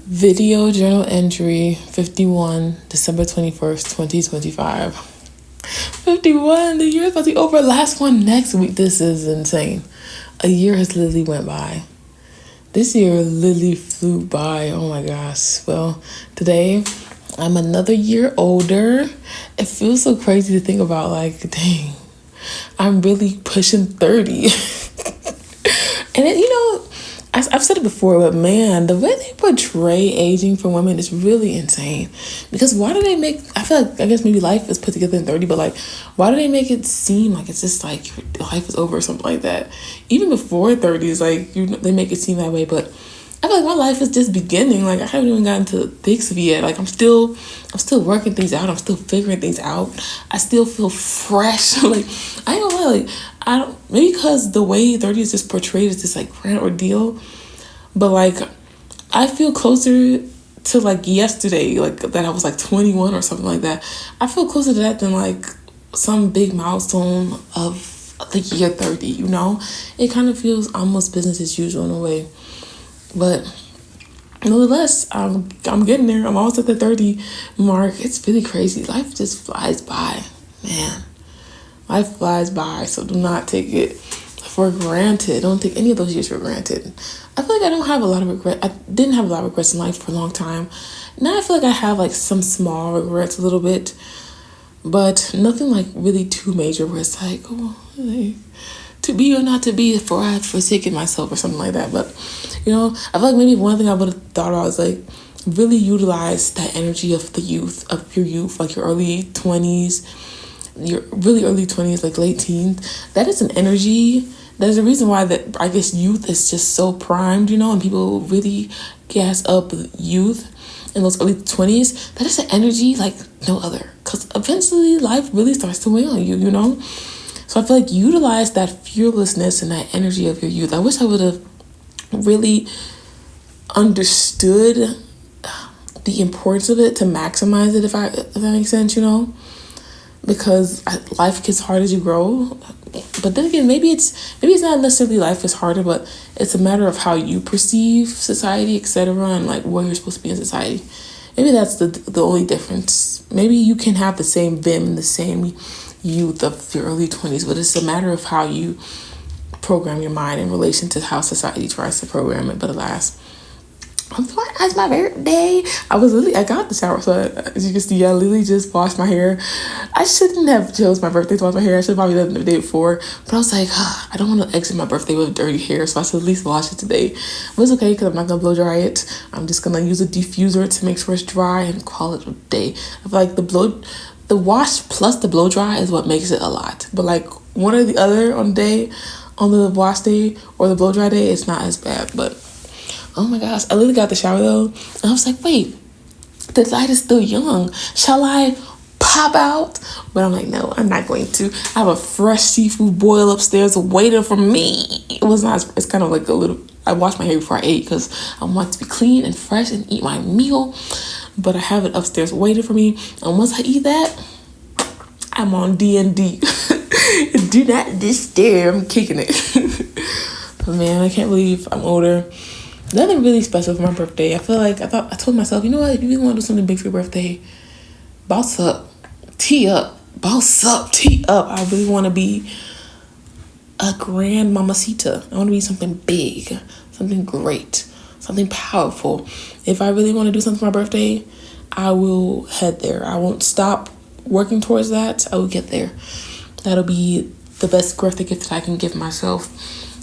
Video journal entry 51, December 21st, 2025. 51, the year is about to be over. Last one next week. This is insane. A year has literally went by. This year literally flew by. Oh my gosh. Well, today I'm another year older. It feels so crazy to think about, like, dang, I'm really pushing 30. And I've said it before, but man, the way they portray aging for women is really insane. Because why do they make, I feel like, I guess maybe life is put together in 30, but like, why do they make it seem like it's just like life is over or something like that? Even before 30s, like, they make it seem that way, but I feel like my life is just beginning. Like, I haven't even gotten to the thick of it yet. Like, I'm still working things out. I'm still figuring things out. I still feel fresh. Like, I ain't gonna lie. Like, I don't, maybe because the way 30 is just portrayed as this like grand ordeal, but like, I feel closer to like yesterday, like that I was like 21 or something like that. I feel closer to that than like some big milestone of the year 30. It kind of feels almost business as usual in a way. But nonetheless, I'm getting there. I'm almost at the 30 mark. It's really crazy. Life just flies by, man. Life flies by, so do not take it for granted. Don't take any of those years for granted. I feel like I don't have a lot of regret. I didn't have a lot of regrets in life for a long time. Now I feel like I have like some small regrets a little bit, but nothing like really too major where it's like, to be or not to be, for I have forsaken myself or something like that. But I feel like maybe one thing I would have thought about is like really utilize that energy of your youth, like your early 20s, your really early 20s, like late teens. That is an energy. There's a reason why that I guess youth is just so primed, and people really gas up youth in those early 20s. That is an energy like no other, because eventually life really starts to weigh on you, So I feel like utilize that fearlessness and that energy of your youth. I wish I would have really understood the importance of it to maximize it, if that makes sense, because life gets hard as you grow. But then again, maybe it's not necessarily life is harder, but it's a matter of how you perceive society, etc., and like where you're supposed to be in society. Maybe that's the only difference. Maybe you can have the same vim and the same youth of your early 20s, but it's a matter of how you program your mind in relation to how society tries to program it. But alas, it's my birthday. I got the shower, so as you can see, I literally just washed my hair. I shouldn't have chose my birthday to wash my hair. I should have probably done it the day before, but I was like, I don't want to exit my birthday with dirty hair, so I should at least wash it today. But it's okay, because I'm not going to blow dry it. I'm just going to use a diffuser to make sure it's dry and call it a day. I feel like the wash plus the blow dry is what makes it a lot. But like one or the other on the wash day or the blow dry day, it's not as bad. But oh my gosh, I literally got the shower though, and I was like, wait, the light is still young. Shall I pop out? But I'm like, no, I'm not going to. I have a fresh seafood boil upstairs waiting for me. It's kind of like I washed my hair before I ate because I want to be clean and fresh and eat my meal. But I have it upstairs waiting for me. And once I eat that, I'm on D&D. Do not disturb. I'm kicking it. But man, I can't believe I'm older. Nothing really special for my birthday. I feel like I told myself, you know what? If you really want to do something big for your birthday, boss up, tee up. I really want to be a grand mamacita. I want to be something big, something great, something powerful. If I really want to do something for my birthday, I will head there. I won't stop working towards that. I will get there. That'll be the best birthday gift that I can give myself.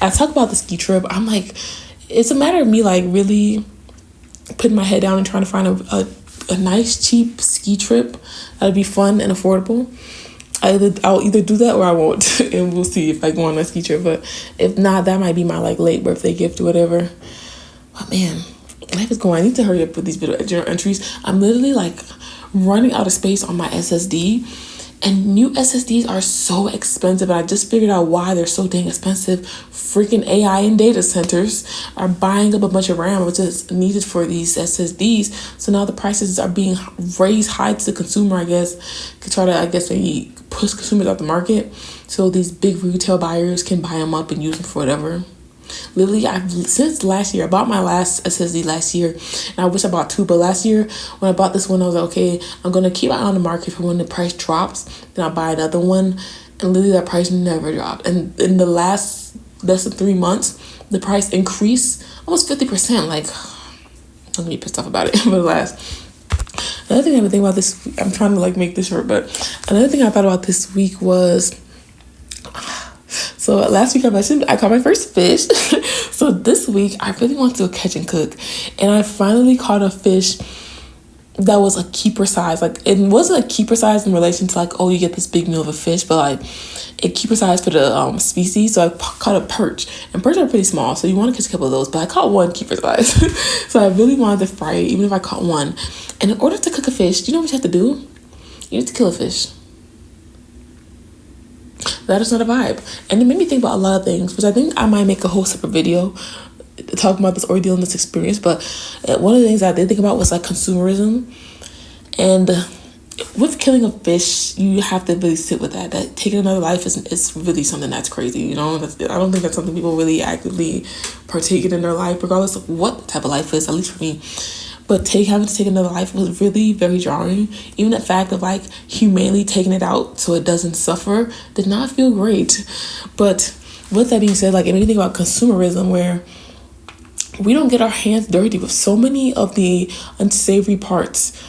I talk about the ski trip. I'm like, it's a matter of me like really putting my head down and trying to find a nice cheap ski trip that'll be fun and affordable. I'll either do that or I won't, and we'll see if I go on a ski trip. But if not, that might be my like late birthday gift or whatever. But man, life is going. I need to hurry up with these video journal entries. I'm literally like running out of space on my SSD. And new SSDs are so expensive. And I just figured out why they're so dang expensive. Freaking AI and data centers are buying up a bunch of RAM, which is needed for these SSDs. So now the prices are being raised high to the consumer, I guess, to try to, maybe push consumers out the market. So these big retail buyers can buy them up and use them for whatever. Literally, since last year, I bought my last SSD last year, and I wish I bought two. But last year, when I bought this one, I was like, okay, I'm gonna keep it on the market for when the price drops. Then I'll buy another one, and literally that price never dropped. And in the less than 3 months, the price increased almost 50%. Like, I'm gonna be pissed off about it. But another thing I've been thinking about this, I'm trying to like make this short, but another thing I thought about this week was, so last week I mentioned I caught my first fish. So this week I really want to catch and cook, and I finally caught a fish that was a keeper size. Like, it wasn't a keeper size in relation to like, oh, you get this big meal of a fish, but like a keeper size for the species. So I caught a perch, and perch are pretty small, so you want to catch a couple of those, but I caught one keeper size. So I really wanted to fry it, even if I caught one. And in order to cook a fish, do you know what you have to do? You need to kill a fish. That is not a vibe. And it made me think about a lot of things, which I think I might make a whole separate video talking about this ordeal and this experience. But one of the things I did think about was like consumerism. And with killing a fish, you have to really sit with that. That taking another life is really something that's crazy, you know? I don't think that's something people really actively partake in their life, regardless of what type of life is, at least for me. But having to take another life was really very jarring. Even the fact of like humanely taking it out so it doesn't suffer did not feel great. But with that being said, like, it made me think about consumerism, where we don't get our hands dirty with so many of the unsavory parts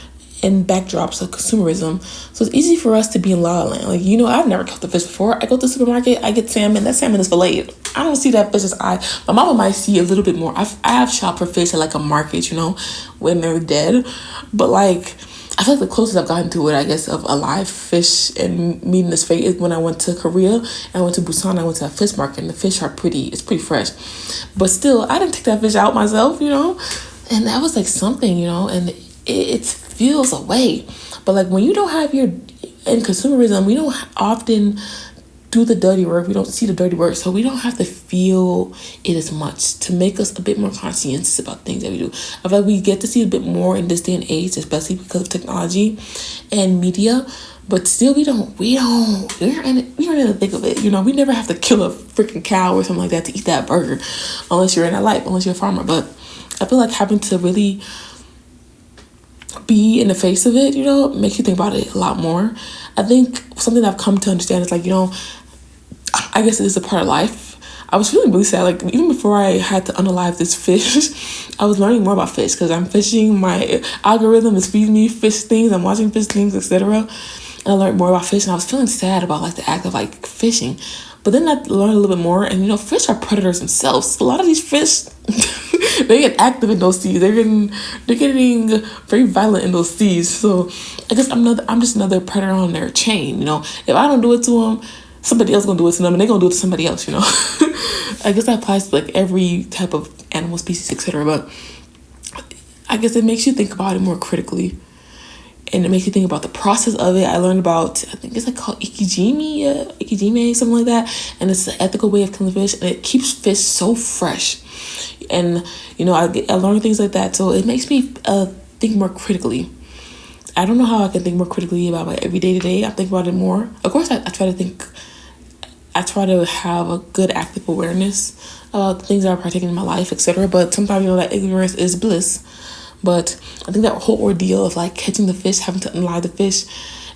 and backdrops of consumerism. So it's easy for us to be in La La Land. Like, you know, I've never caught the fish before. I go to the supermarket, I get salmon. That salmon is filleted. I don't see that fish as my mama might see a little bit more. I have shopped for fish at like a market, you know, when they're dead. But like, I feel like the closest I've gotten to it, I guess, of a live fish and meeting this fate is when I went to Korea and I went to Busan. I went to a fish market, and the fish are it's pretty fresh. But still, I didn't take that fish out myself, you know, and that was like something, you know, and it feels away. But like, when you don't have in consumerism, we don't often do the dirty work. We don't see the dirty work, so we don't have to feel it as much, to make us a bit more conscientious about things that we do. I feel like we get to see a bit more in this day and age, especially because of technology and media. But still, we're in the thick of it. You know, we never have to kill a freaking cow or something like that to eat that burger, unless you're in that life, unless you're a farmer. But I feel like having to really be in the face of it, you know, makes you think about it a lot more. I think something that I've come to understand is like, you know, I guess it is a part of life. I was feeling really sad. Like, even before I had to unalive this fish, I was learning more about fish because I'm fishing. My algorithm is feeding me fish things. I'm watching fish things, etc. And I learned more about fish, and I was feeling sad about like the act of like fishing. But then I learned a little bit more, and you know, fish are predators themselves. A lot of these fish, they get active in those seas. They're getting very violent in those seas. So I guess I'm just another predator on their chain. You know, if I don't do it to them, somebody else gonna do it to them, and they're gonna do it to somebody else. You know, I guess that applies to like every type of animal species, etc. But I guess it makes you think about it more critically. And it makes you think about the process of it. I learned about, I think it's like called ikijime, something like that. And it's an ethical way of killing fish, and it keeps fish so fresh. And, you know, I learned things like that. So it makes me think more critically. I don't know how I can think more critically about my everyday to day. I think about it more. Of course, I try to have a good active awareness of the things that are partaking in my life, etc. But sometimes, you know, that ignorance is bliss. But I think that whole ordeal of like catching the fish, having to unlive the fish,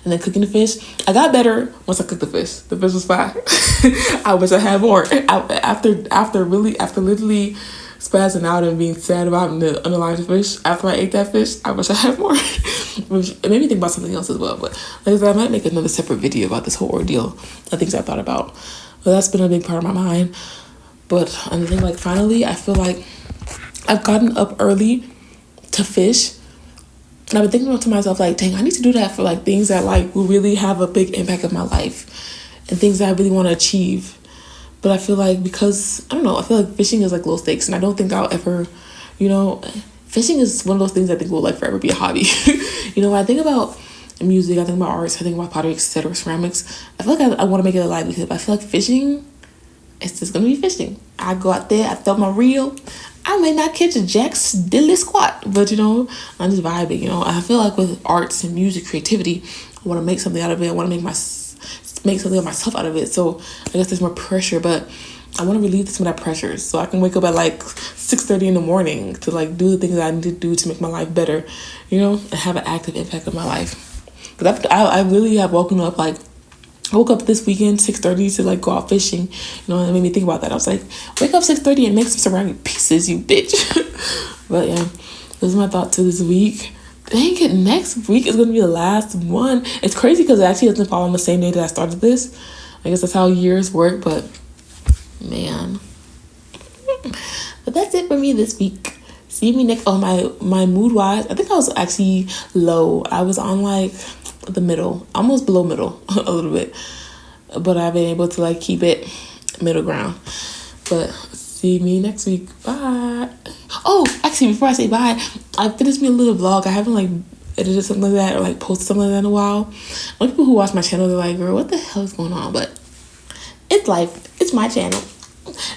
and then cooking the fish, I got better once I cooked the fish. The fish was fine. I wish I had more. After literally spazzing out and being sad about the unalive fish, after I ate that fish, I wish I had more. Which it made me think about something else as well. But like I said, I might make another separate video about this whole ordeal, the things I thought about. But that's been a big part of my mind. But I think like finally, I feel like I've gotten up early to fish, and I've been thinking to myself like, dang, I need to do that for like things that like will really have a big impact of my life and things that I really want to achieve. But I feel like, because I don't know, I feel like fishing is like low stakes, and I don't think I'll ever, you know, fishing is one of those things I think will like forever be a hobby. You know, when I think about music, I think about arts, I think about pottery, etc., ceramics, I feel like I want to make it a livelihood. But I feel like fishing, it's just gonna be fishing. I go out there, I throw my reel. I may not catch a jack's diddly squat, but you know, I'm just vibing. You know, I feel like with arts and music, creativity, I want to make something out of it. I want to make something of myself out of it. So I guess there's more pressure, but I want to relieve some of that pressure so I can wake up at like 6:30 in the morning to like do the things that I need to do to make my life better, you know, and have an active impact on my life. But I really have woken up like, I woke up this weekend 6:30 to like go out fishing. You know, it made me think about that. I was like, wake up 6:30 and make some ceramic pieces, you bitch. But yeah, those are my thoughts for this week. Dang it, next week is gonna be the last one. It's crazy because it actually doesn't fall on the same day that I started this. I guess that's how years work, but man. But that's it for me this week. See me next. Oh, my mood wise, I think I was actually low. I was on like the middle, almost below middle a little bit, but I've been able to like keep it middle ground. But see me next week. Bye. Oh, actually, before I say bye, I finished me a little vlog. I haven't like edited something like that or like posted something like that in a while. Most people who watch my channel, they're like, girl, what the hell is going on? But it's life. It's my channel.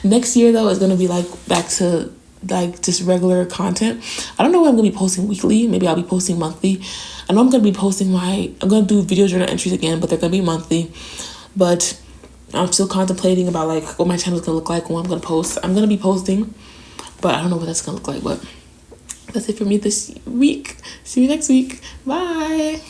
Next year though is gonna be like back to like just regular content. I don't know when I'm gonna be posting weekly. Maybe I'll be posting monthly. I know I'm gonna be posting I'm gonna do video journal entries again, but they're gonna be monthly. But I'm still contemplating about like what my channel is gonna look like, when I'm gonna post. I'm gonna be posting, but I don't know what that's gonna look like. But that's it for me this week. See you next week. Bye.